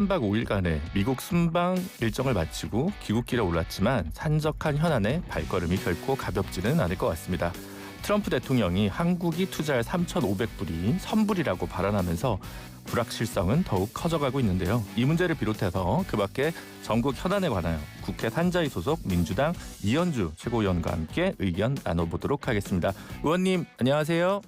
3박 5일간의 미국 순방 일정을 마치고 귀국길에 올랐지만 산적한 현안에 발걸음이 결코 가볍지는 않을 것 같습니다. 트럼프 대통령이 한국이 투자할 3,500불이 선불이라고 발언하면서 불확실성은 더욱 커져가고 있는데요. 이 문제를 비롯해서 그 밖에 전국 현안에 관하여 국회 산자위 소속 민주당 이현주 최고위원과 함께 의견 나눠보도록 하겠습니다. 의원님 안녕하세요.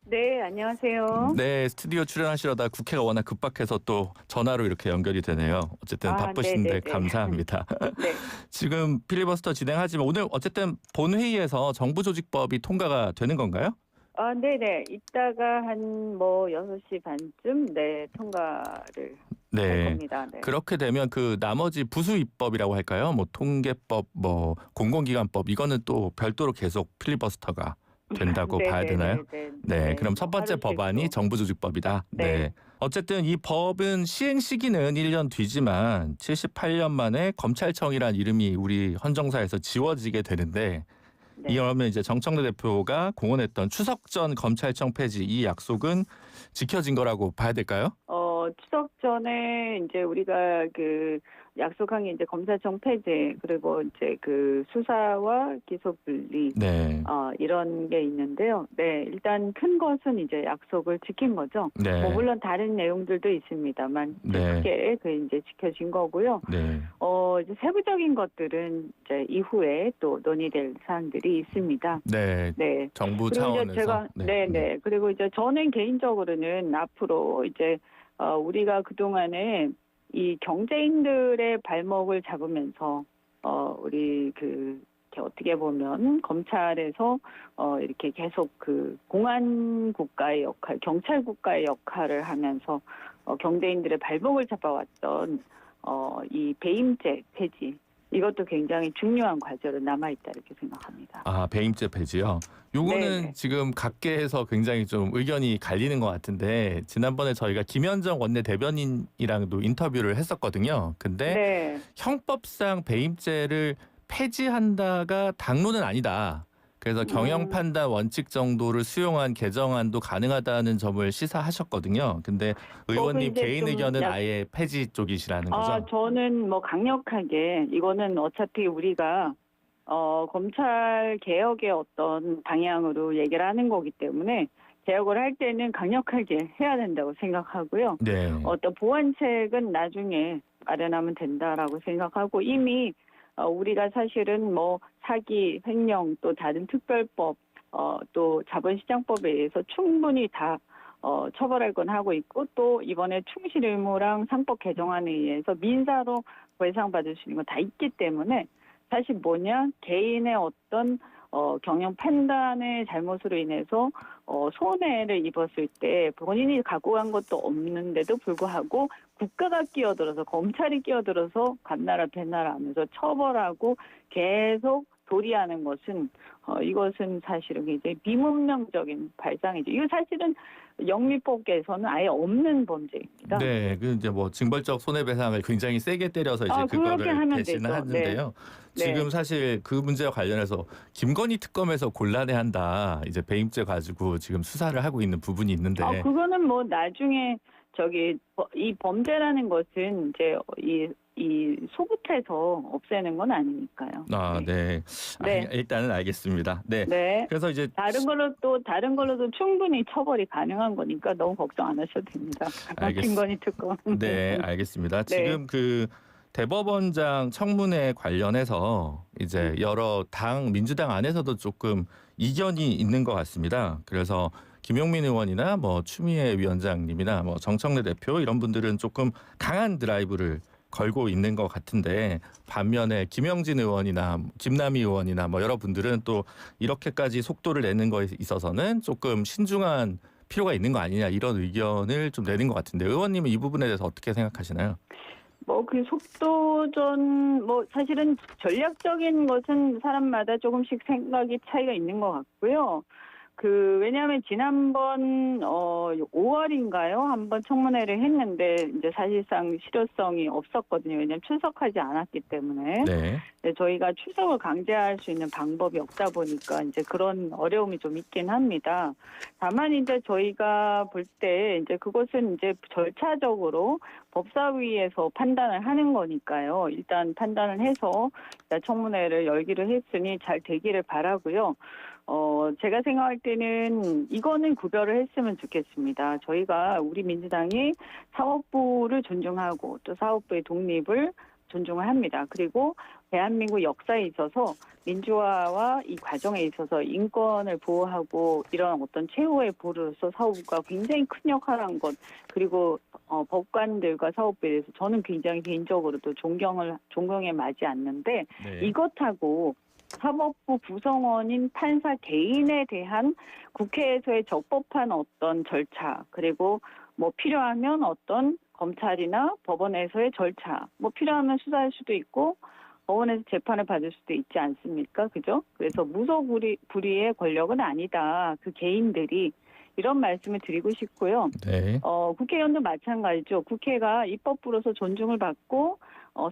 네, 안녕하세요. 네, 스튜디오 출연하시려다 국회가 워낙 급박해서 또 전화로 이렇게 연결이 되네요. 어쨌든 바쁘신데 네네네. 감사합니다. 네. 지금 필리버스터 진행하지만 오늘 어쨌든 본회의에서 정부조직법이 통과가 되는 건가요? 네네. 이따가 한 6시 반쯤 통과를 할 네. 겁니다. 네. 그렇게 되면 그 나머지 부수 입법이라고 할까요? 뭐 통계법, 뭐 공공기관법 이거는 또 별도로 계속 필리버스터가 된다고 봐야 되나요? 네, 그럼 첫 번째 법안이 정부조직법이다. 네. 어쨌든 이 법은 시행 시기는 1년 뒤지만 78년 만에 검찰청이란 이름이 우리 헌정사에서 지워지게 되는데 네. 이러면 이제 정청래 대표가 공언했던 추석 전 검찰청 폐지 이 약속은 지켜진 거라고 봐야 될까요? 추석 전에 이제 우리가 그 약속한 게 이제 검찰청 폐지 그리고 이제 그 수사와 기소 분리 네. 이런 게 있는데요. 네, 일단 큰 것은 이제 약속을 지킨 거죠. 네. 물론 다른 내용들도 있습니다만 네. 크게 그 이제 지켜진 거고요. 네. 이제 세부적인 것들은 이제 이후에 또 논의될 사항들이 있습니다. 네. 네. 정부 그리고 차원에서 이제 제가 네. 그리고 이제 저는 개인적으로는 앞으로 이제 우리가 그동안에 이 경제인들의 발목을 잡으면서 우리 이렇게 어떻게 보면 검찰에서 이렇게 계속 그 공안 국가의 역할, 경찰 국가의 역할을 하면서 경제인들의 발목을 잡아왔던 이 배임죄 폐지 이것도 굉장히 중요한 과제로 남아있다 이렇게 생각합니다. 배임죄 폐지요. 요거는 네네. 지금 각계에서 굉장히 좀 의견이 갈리는 것 같은데 지난번에 저희가 김현정 원내 대변인이랑도 인터뷰를 했었거든요. 근데 네. 형법상 배임죄를 폐지한다가 당론은 아니다. 그래서 경영 판단 원칙 정도를 수용한 개정안도 가능하다는 점을 시사하셨거든요. 근데 의원님 이제 개인 좀 의견은 아예 폐지 쪽이시라는 거죠? 저는 강력하게 이거는 어차피 우리가 검찰 개혁의 어떤 방향으로 얘기를 하는 거기 때문에 개혁을 할 때는 강력하게 해야 된다고 생각하고요. 네. 어떤 보완책은 나중에 마련하면 된다라고 생각하고 이미 우리가 사실은 사기, 횡령 또 다른 특별법 또 자본시장법에 의해서 충분히 다 처벌할 건 하고 있고 또 이번에 충실의무랑 상법 개정안에 의해서 민사로 배상받을 수 있는 건 다 있기 때문에 사실 개인의 어떤 경영 판단의 잘못으로 인해서 손해를 입었을 때 본인이 갖고 간 것도 없는데도 불구하고 국가가 끼어들어서 검찰이 끼어들어서 간나라 배나라 하면서 처벌하고 계속 도리하는 것은 이것은 사실은 굉장히 비문명적인 발상이죠. 이거 사실은 영미법에서는 아예 없는 범죄입니다. 네, 그 이제 징벌적 손해배상을 굉장히 세게 때려서 이제 그거를 대신을 하는데요. 네. 지금 사실 그 문제와 관련해서 김건희 특검에서 곤란해한다. 이제 배임죄 가지고 지금 수사를 하고 있는 부분이 있는데. 그거는 나중에 이 범죄라는 것은 이제 이 속옷에서 없애는 건 아니니까요. 네. 네. 일단은 알겠습니다. 네. 네. 그래서 이제 다른 걸로도 충분히 처벌이 가능한 거니까 너무 걱정 안 하셔도 됩니다. 김건희 특검. 네, 알겠습니다. 네. 지금 그 대법원장 청문회 관련해서 이제 여러 민주당 안에서도 조금 이견이 있는 것 같습니다. 그래서 김용민 의원이나 추미애 위원장님이나 정청래 대표 이런 분들은 조금 강한 드라이브를 걸고 있는 것 같은데 반면에 김영진 의원이나 김남희 의원이나 여러 분들은 또 이렇게까지 속도를 내는 거에 있어서는 조금 신중한 필요가 있는 거 아니냐 이런 의견을 좀 내는 것 같은데 의원님은 이 부분에 대해서 어떻게 생각하시나요? 그 속도전 사실은 전략적인 것은 사람마다 조금씩 생각이 차이가 있는 것 같고요. 왜냐하면 지난번 5월인가요? 한번 청문회를 했는데 이제 사실상 실효성이 없었거든요. 왜냐하면 출석하지 않았기 때문에. 네. 네, 저희가 출석을 강제할 수 있는 방법이 없다 보니까 이제 그런 어려움이 좀 있긴 합니다. 다만 이제 저희가 볼 때 이제 그것은 이제 절차적으로 법사위에서 판단을 하는 거니까요. 일단 판단을 해서 청문회를 열기로 했으니 잘 되기를 바라고요. 제가 생각할 때는 이거는 구별을 했으면 좋겠습니다. 저희가 우리 민주당이 사법부를 존중하고 또 사법부의 독립을 존중을 합니다. 그리고 대한민국 역사에 있어서 민주화와 이 과정에 있어서 인권을 보호하고 이런 어떤 최후의 보루로서 사법부가 굉장히 큰 역할을 한 것, 그리고 법관들과 사법부에 대해서 저는 굉장히 개인적으로도 존경에 마지 않는데 네. 이것하고 사법부 구성원인 판사 개인에 대한 국회에서의 적법한 어떤 절차, 그리고 뭐 필요하면 어떤 검찰이나 법원에서의 절차, 뭐 필요하면 수사할 수도 있고 법원에서 재판을 받을 수도 있지 않습니까? 그죠? 그래서 무소불위의 권력은 아니다. 그 개인들이 이런 말씀을 드리고 싶고요. 네. 국회의원도 마찬가지죠. 국회가 입법부로서 존중을 받고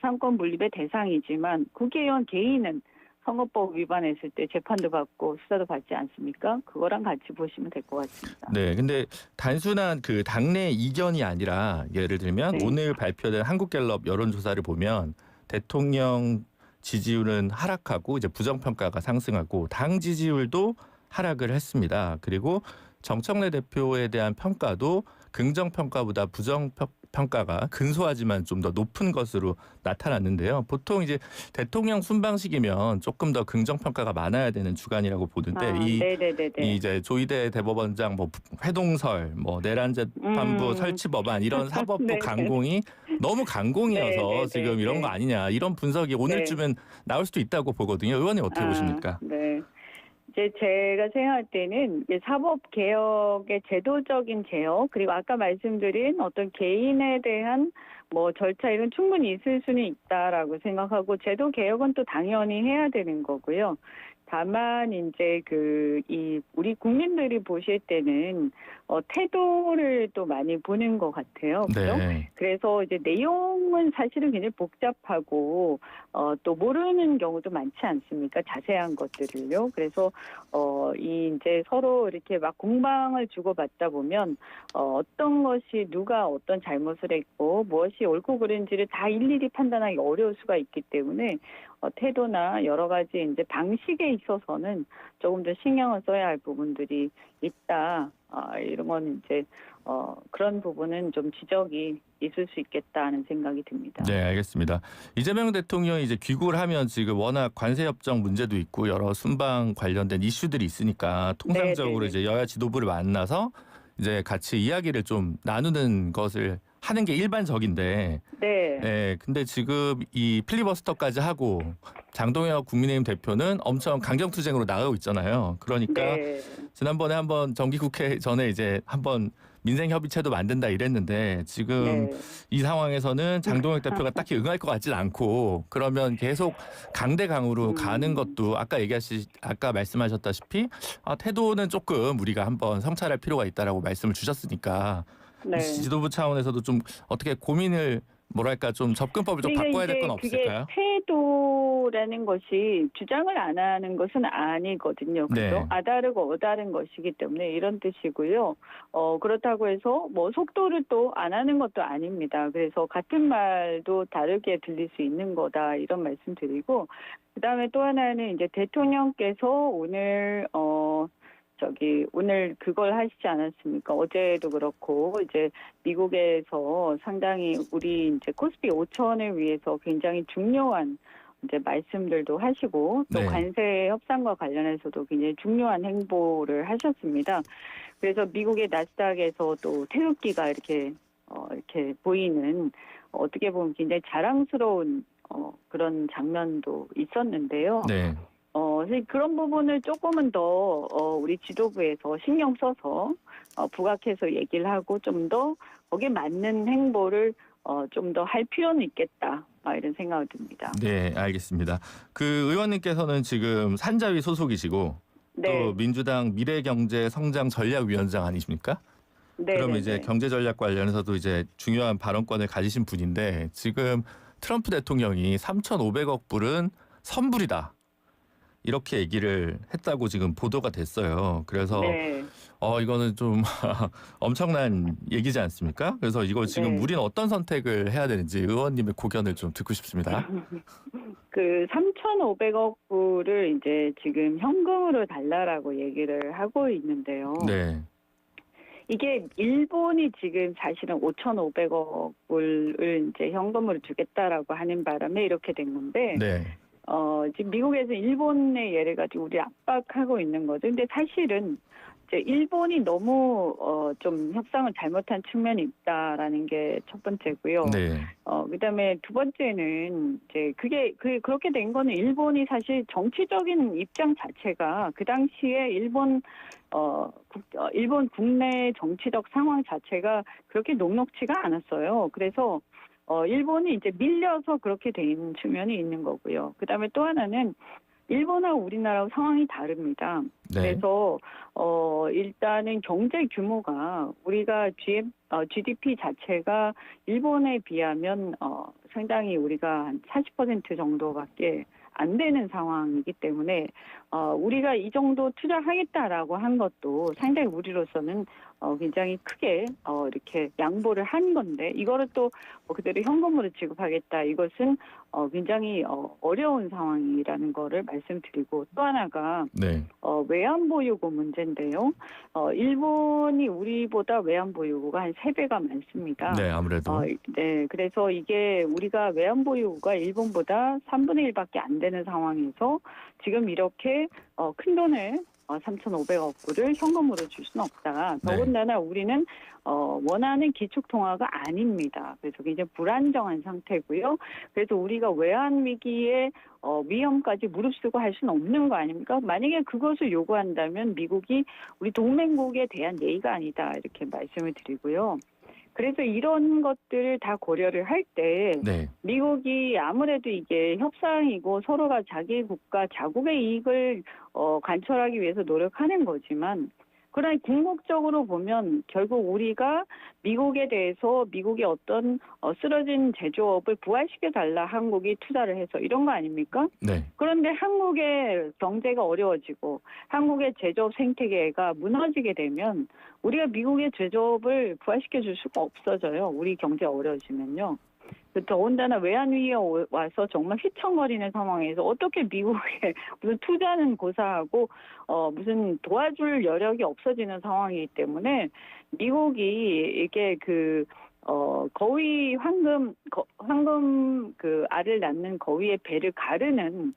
상권 분립의 대상이지만 국회의원 개인은 선거법 위반했을 때 재판도 받고 수사도 받지 않습니까? 그거랑 같이 보시면 될 것 같습니다. 네. 근데 단순한 그 당내 이견이 아니라 예를 들면 네. 오늘 발표된 한국갤럽 여론조사를 보면 대통령 지지율은 하락하고 이제 부정평가가 상승하고 당 지지율도 하락을 했습니다. 그리고 정청래 대표에 대한 평가도 긍정평가보다 부정평가가 근소하지만 좀 더 높은 것으로 나타났는데요. 보통 이제 대통령 순방식이면 조금 더 긍정평가가 많아야 되는 주간이라고 보는데 네네네네. 이 이제 조희대 대법원장 뭐 회동설, 뭐 내란재판부 설치 법안 이런 사법부 네네. 강공이 너무 강공이어서 네네네. 지금 이런 거 아니냐 이런 분석이 오늘쯤은 나올 수도 있다고 보거든요. 의원님 어떻게 보십니까? 네. 이제 제가 생각할 때는 사법 개혁의 제도적인 개혁, 그리고 아까 말씀드린 어떤 개인에 대한 뭐 절차 이런 충분히 있을 수는 있다라고 생각하고 제도 개혁은 또 당연히 해야 되는 거고요. 다만 이제 우리 국민들이 보실 때는 태도를 또 많이 보는 것 같아요. 그죠? 네. 그래서 이제 내용은 사실은 굉장히 복잡하고 또 모르는 경우도 많지 않습니까? 자세한 것들을요. 그래서 이제 서로 이렇게 막 공방을 주고받다 보면 어떤 것이 누가 어떤 잘못을 했고 무엇이 옳고 그른지를 다 일일이 판단하기 어려울 수가 있기 때문에 태도나 여러 가지 이제 방식에 있어서는 조금 더 신경을 써야 할 부분들이 있다. 이런 건 이제 그런 부분은 좀 지적이 있을 수 있겠다는 생각이 듭니다. 네, 알겠습니다. 이재명 대통령이 이제 귀국을 하면 지금 워낙 관세 협정 문제도 있고 여러 순방 관련된 이슈들이 있으니까 통상적으로 네네네. 이제 여야 지도부를 만나서 이제 같이 이야기를 좀 나누는 것을 하는 게 일반적인데, 네. 근데 지금 이 필리버스터까지 하고 장동혁 국민의힘 대표는 엄청 강경투쟁으로 나가고 있잖아요. 그러니까 네. 지난번에 한번 정기국회 전에 이제 한번 민생협의체도 만든다 이랬는데 지금 네. 이 상황에서는 장동혁 대표가 딱히 응할 것 같진 않고 그러면 계속 강대강으로 가는 것도 아까 말씀하셨다시피 태도는 조금 우리가 한번 성찰할 필요가 있다라고 말씀을 주셨으니까 네. 지도부 차원에서도 좀 어떻게 고민을 뭐랄까 좀 접근법을 좀 바꿔야 될 건 없을까요? 그게 태도라는 것이 주장을 안 하는 것은 아니거든요. 그죠? 네. 아다르고 어다른 것이기 때문에 이런 뜻이고요. 그렇다고 해서 뭐 속도를 또 안 하는 것도 아닙니다. 그래서 같은 말도 다르게 들릴 수 있는 거다 이런 말씀 드리고 그다음에 또 하나는 이제 대통령께서 오늘 그걸 하시지 않았습니까? 어제도 그렇고, 이제 미국에서 상당히 우리 이제 코스피 5천을 위해서 굉장히 중요한 이제 말씀들도 하시고, 또 네. 관세 협상과 관련해서도 굉장히 중요한 행보를 하셨습니다. 그래서 미국의 나스닥에서 또 태극기가 이렇게 보이는 어떻게 보면 굉장히 자랑스러운 그런 장면도 있었는데요. 네. 그런 부분을 조금은 더 우리 지도부에서 신경 써서 부각해서 얘기를 하고 좀 더 거기에 맞는 행보를 좀 더 할 필요는 있겠다 이런 생각이 듭니다. 네, 알겠습니다. 그 의원님께서는 지금 산자위 소속이시고 또 민주당 미래경제성장전략위원장 아니십니까? 네, 그럼 네, 이제 네. 경제전략 관련해서도 이제 중요한 발언권을 가지신 분인데 지금 트럼프 대통령이 3,500억 불은 선불이다. 이렇게 얘기를 했다고 지금 보도가 됐어요. 그래서 네, 이거는 좀 엄청난 얘기지 않습니까? 그래서 이거 지금 네. 우리는 어떤 선택을 해야 되는지 의원님의 고견을 좀 듣고 싶습니다. 그 3,500억 불을 이제 지금 현금으로 달라라고 얘기를 하고 있는데요. 네, 이게 일본이 지금 사실은 5,500억 불을 이제 현금으로 주겠다라고 하는 바람에 이렇게 된 건데, 네, 지금 미국에서 일본의 예를 가지고 우리 압박하고 있는 거죠. 근데 사실은 이제 일본이 너무 좀 협상을 잘못한 측면이 있다라는 게 첫 번째고요. 네, 그다음에 두 번째는 이제 그렇게 된 거는 일본이 사실 정치적인 입장 자체가 그 당시에 일본 국내 정치적 상황 자체가 그렇게 녹록지가 않았어요. 그래서 일본이 이제 밀려서 그렇게 된 측면이 있는 거고요. 그다음에 또 하나는 일본하고 우리나라하고 상황이 다릅니다. 네, 그래서 일단은 경제 규모가 우리가 GDP 자체가 일본에 비하면 상당히 우리가 한 40% 정도밖에 안 되는 상황이기 때문에 우리가 이 정도 투자하겠다라고 한 것도 상당히 우리로서는 굉장히 크게 이렇게 양보를 한 건데 이거를 또 그대로 현금으로 지급하겠다 이것은 굉장히 어려운 상황이라는 거를 말씀드리고 또 하나가 네, 외환보유고 문제인데요. 일본이 우리보다 외환보유고가 한 3배가 많습니다. 네, 아무래도 네, 그래서 이게 우리가 외환보유고가 일본보다 3분의 1밖에 안 되는 상황에서 지금 이렇게 큰 돈을 3,500억 불을 현금으로 줄 수는 없다. 네. 더군다나 우리는 원하는 기축통화가 아닙니다. 그래서 굉장히 불안정한 상태고요. 그래서 우리가 외환 위기의 위험까지 무릅쓰고 할 수는 없는 거 아닙니까? 만약에 그것을 요구한다면 미국이 우리 동맹국에 대한 예의가 아니다 이렇게 말씀을 드리고요. 그래서 이런 것들을 다 고려를 할 때 네, 미국이 아무래도 이게 협상이고 서로가 자기 국가 자국의 이익을 관철하기 위해서 노력하는 거지만 그러나 궁극적으로 보면 결국 우리가 미국에 대해서 미국의 어떤 쓰러진 제조업을 부활시켜달라 한국이 투자를 해서 이런 거 아닙니까? 네, 그런데 한국의 경제가 어려워지고 한국의 제조업 생태계가 무너지게 되면 우리가 미국의 제조업을 부활시켜 줄 수가 없어져요. 우리 경제가 어려워지면요. 더군다나 외환위기가 와서 정말 휘청거리는 상황에서 어떻게 미국에 무슨 투자는 고사하고 무슨 도와줄 여력이 없어지는 상황이기 때문에 미국이 이게 거위 황금 그 알을 낳는 거위의 배를 가르는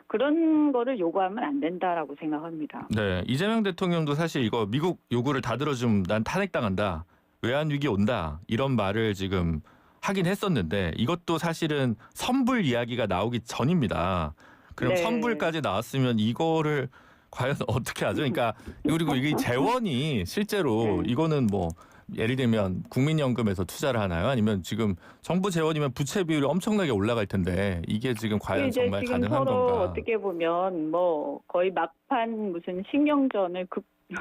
그런 거를 요구하면 안 된다라고 생각합니다. 네. 이재명 대통령도 사실 이거 미국 요구를 다 들어주면 난 탄핵당한다. 외환위기 온다. 이런 말을 지금 하긴 했었는데 이것도 사실은 선불 이야기가 나오기 전입니다. 그럼 네. 선불까지 나왔으면 이거를 과연 어떻게 하죠? 그러니까 그리고 이게 재원이 실제로 네. 이거는 뭐 예를 들면 국민연금에서 투자를 하나요? 아니면 지금 정부 재원이면 부채 비율이 엄청나게 올라갈 텐데 이게 지금 과연 이제 정말 지금 가능한 서로 건가? 어떻게 보면 뭐 거의 막판 무슨 신경전을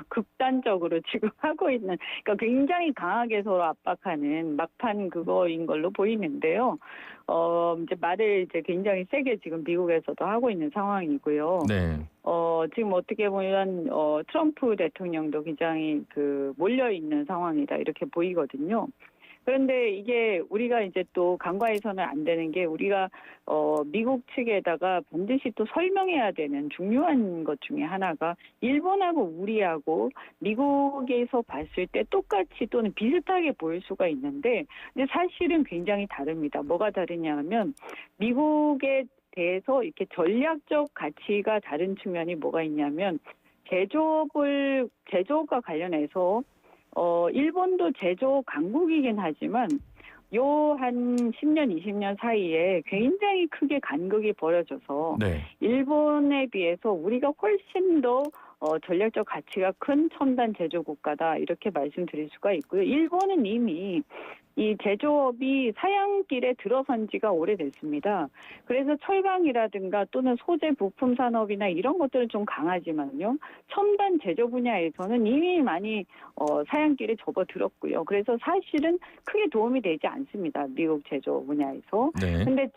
극단적으로 지금 하고 있는, 그러니까 굉장히 강하게 서로 압박하는 막판 그거인 걸로 보이는데요. 이제 말을 이제 굉장히 세게 지금 미국에서도 하고 있는 상황이고요. 네. 지금 어떻게 보면 트럼프 대통령도 굉장히 몰려 있는 상황이다 이렇게 보이거든요. 그런데 이게 우리가 이제 또 간과해서는 안 되는 게 우리가 미국 측에다가 반드시 또 설명해야 되는 중요한 것 중에 하나가 일본하고 우리하고 미국에서 봤을 때 똑같이 또는 비슷하게 보일 수가 있는데 근데 사실은 굉장히 다릅니다. 뭐가 다르냐 하면 미국에 대해서 이렇게 전략적 가치가 다른 측면이 뭐가 있냐면 제조업과 관련해서 일본도 제조업 강국이긴 하지만 요 한 10년, 20년 사이에 굉장히 크게 간극이 벌어져서 네. 일본에 비해서 우리가 훨씬 더 전략적 가치가 큰 첨단 제조 국가다 이렇게 말씀드릴 수가 있고요. 일본은 이미 이 제조업이 사양길에 들어선 지가 오래됐습니다. 그래서 철강이라든가 또는 소재 부품 산업이나 이런 것들은 좀 강하지만요. 첨단 제조 분야에서는 이미 많이 사양길에 접어들었고요. 그래서 사실은 크게 도움이 되지 않습니다. 미국 제조 분야에서. 네. 근데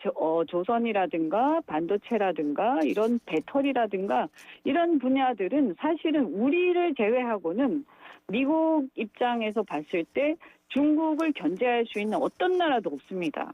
조선이라든가 반도체라든가 이런 배터리라든가 이런 분야들은 사실은 우리를 제외하고는 미국 입장에서 봤을 때 중국을 견제할 수 있는 어떤 나라도 없습니다.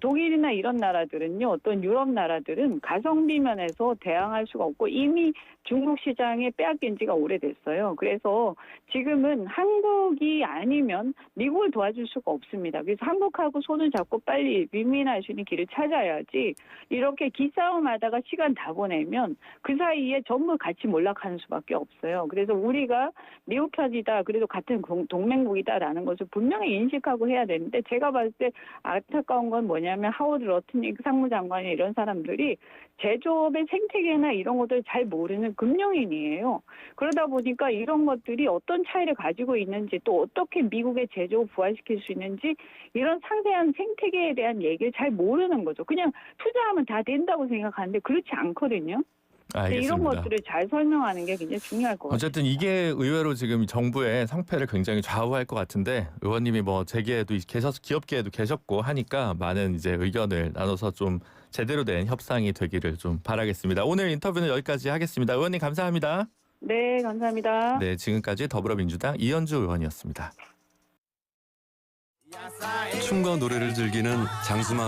독일이나 이런 나라들은요, 어떤 유럽 나라들은 가성비 면에서 대항할 수가 없고 이미 중국 시장에 빼앗긴 지가 오래됐어요. 그래서 지금은 한국이 아니면 미국을 도와줄 수가 없습니다. 그래서 한국하고 손을 잡고 빨리 윈윈할 수 있는 길을 찾아야지 이렇게 기싸움하다가 시간 다 보내면 그 사이에 전부 같이 몰락하는 수밖에 없어요. 그래서 우리가 미국 편이다, 그래도 같은 동맹국이다라는 것을 분명히 인식하고 해야 되는데 제가 봤을 때 안타까운 건 뭐냐면 하워드 러트닉 상무장관이 이런 사람들이 제조업의 생태계나 이런 것들을 잘 모르는 금융인이에요. 그러다 보니까 이런 것들이 어떤 차이를 가지고 있는지 또 어떻게 미국의 제조업 부활시킬 수 있는지 이런 상세한 생태계에 대한 얘기를 잘 모르는 거죠. 그냥 투자하면 다 된다고 생각하는데 그렇지 않거든요. 알겠습니다. 이런 것들을 잘 설명하는 게 굉장히 중요할 것 같아요. 어쨌든 이게 의외로 지금 정부의 성패를 굉장히 좌우할 것 같은데 의원님이 뭐 재계에도 계셔서 기업계에도 계셨고 하니까 많은 이제 의견을 나눠서 좀 제대로 된 협상이 되기를 좀 바라겠습니다. 오늘 인터뷰는 여기까지 하겠습니다. 의원님 감사합니다. 네, 감사합니다. 네, 지금까지 더불어민주당 이현주 의원이었습니다. 춤과 노래를 즐기는 장수마